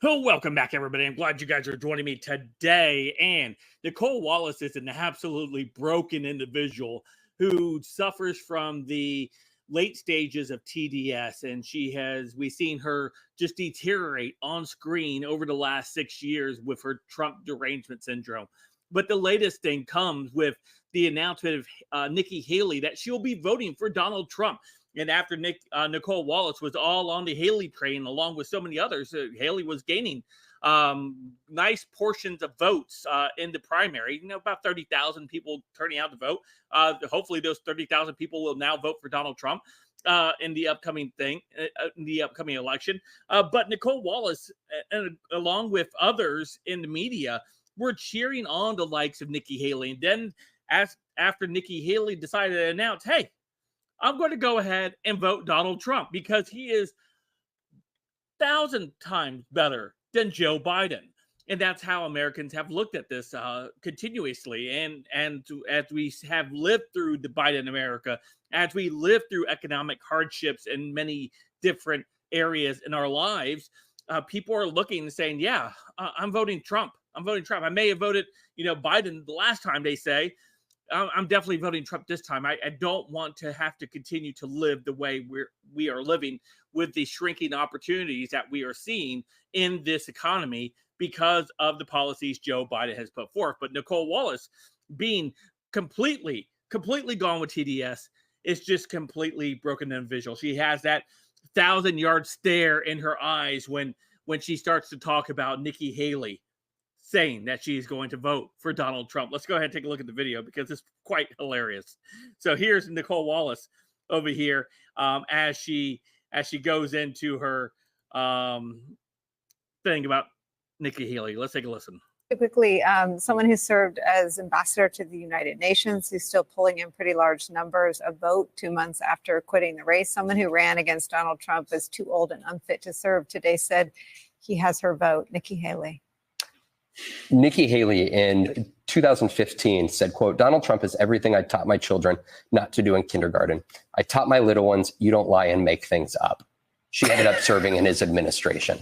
Oh, welcome back, everybody. I'm glad you guys are joining me today. And Nicole Wallace is an absolutely broken individual who suffers from the late stages of TDS. And we've seen her just deteriorate on screen over the last 6 years with her Trump derangement syndrome. But the latest thing comes with the announcement of Nikki Haley that she'll be voting for Donald Trump. And after Nicole Wallace was all on the Haley train, along with so many others, Haley was gaining nice portions of votes in the primary. About 30,000 people turning out to vote. Hopefully, those 30,000 people will now vote for Donald Trump in the upcoming election. But Nicole Wallace, along with others in the media, were cheering on the likes of Nikki Haley. And then, after Nikki Haley decided to announce, "Hey, I'm going to go ahead and vote Donald Trump because he is 1,000 times better than Joe Biden." And that's how Americans have looked at this continuously. And as we have lived through the Biden America, as we live through economic hardships in many different areas in our lives, people are looking and saying, yeah, I'm voting Trump. I'm voting Trump. I may have voted, Biden the last time, they say. I'm definitely voting Trump this time. I don't want to have to continue to live the way we are living with the shrinking opportunities that we are seeing in this economy because of the policies Joe Biden has put forth. But Nicole Wallace, being completely gone with TDS, is just completely broken individual. She has that 1,000-yard stare in her eyes when she starts to talk about Nikki Haley saying that she's going to vote for Donald Trump. Let's go ahead and take a look at the video because it's quite hilarious. So here's Nicole Wallace over here as she goes into her thing about Nikki Haley. Let's take a listen. Quickly, someone who served as ambassador to the United Nations, who's still pulling in pretty large numbers, a vote 2 months after quitting the race. Someone who ran against Donald Trump as too old and unfit to serve today said he has her vote. Nikki Haley. Nikki Haley in 2015 said, quote, "Donald Trump is everything I taught my children not to do in kindergarten. I taught my little ones, you don't lie and make things up." She ended up serving in his administration.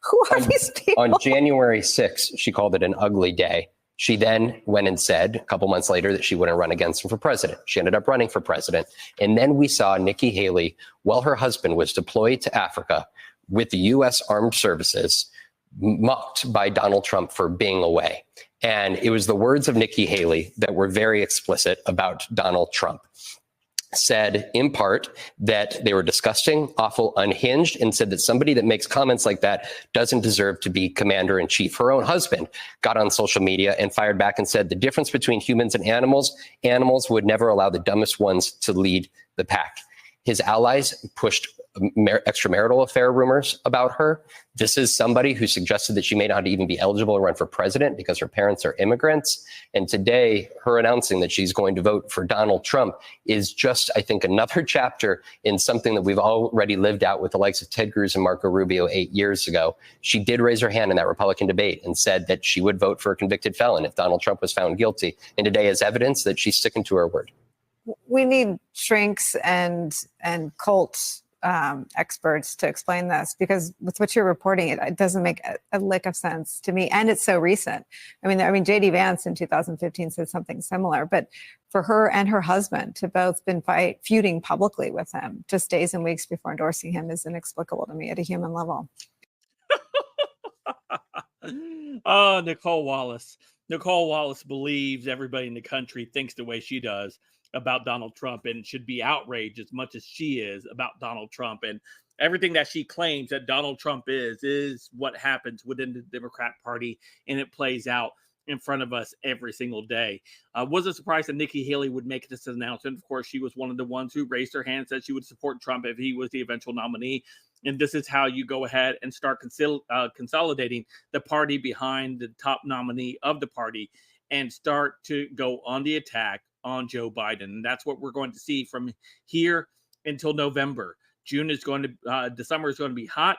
Who are these people? On January 6th, she called it an ugly day. She then went and said a couple months later that she wouldn't run against him for president. She ended up running for president. And then we saw Nikki Haley, while her husband was deployed to Africa with the U.S. Armed Services, mocked by Donald Trump for being away. And it was the words of Nikki Haley that were very explicit about Donald Trump. Said in part that they were disgusting, awful, unhinged, and said that somebody that makes comments like that doesn't deserve to be commander in chief. Her own husband got on social media and fired back and said the difference between humans and animals would never allow the dumbest ones to lead the pack. His allies pushed extramarital affair rumors about her. This is somebody who suggested that she may not even be eligible to run for president because her parents are immigrants. And today, her announcing that she's going to vote for Donald Trump is just, I think, another chapter in something that we've already lived out with the likes of Ted Cruz and Marco Rubio 8 years ago. She did raise her hand in that Republican debate and said that she would vote for a convicted felon if Donald Trump was found guilty. And today is evidence that she's sticking to her word. We need shrinks and cult experts to explain this, because with what you're reporting, it doesn't make a lick of sense to me, and it's so recent. I mean, J.D. Vance in 2015 said something similar, but for her and her husband to both been feuding publicly with him just days and weeks before endorsing him is inexplicable to me at a human level. Oh, Nicole Wallace. Nicole Wallace believes everybody in the country thinks the way she does about Donald Trump and should be outraged as much as she is about Donald Trump. And everything that she claims that Donald Trump is what happens within the Democrat Party, and it plays out in front of us every single day. Wasn't surprised that Nikki Haley would make this announcement. Of course, she was one of the ones who raised her hand, said she would support Trump if he was the eventual nominee. And this is how you go ahead and start consolidating the party behind the top nominee of the party and start to go on the attack on Joe Biden. And that's what we're going to see from here until November. The summer is going to be hot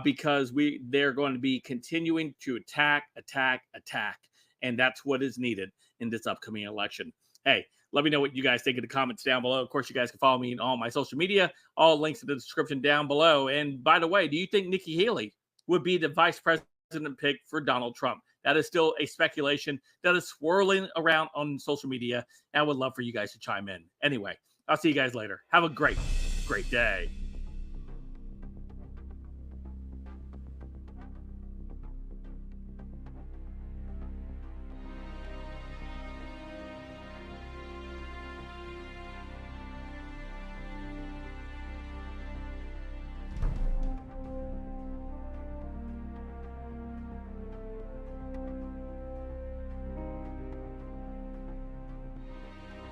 because they're going to be continuing to attack. And that's what is needed in this upcoming election. Hey, let me know what you guys think in the comments down below. Of course, you guys can follow me on all my social media. All links in the description down below. And by the way, do you think Nikki Haley would be the vice president pick for Donald Trump. That is still a speculation that is swirling around on social media. And I would love for you guys to chime in. Anyway, I'll see you guys later. Have a great day.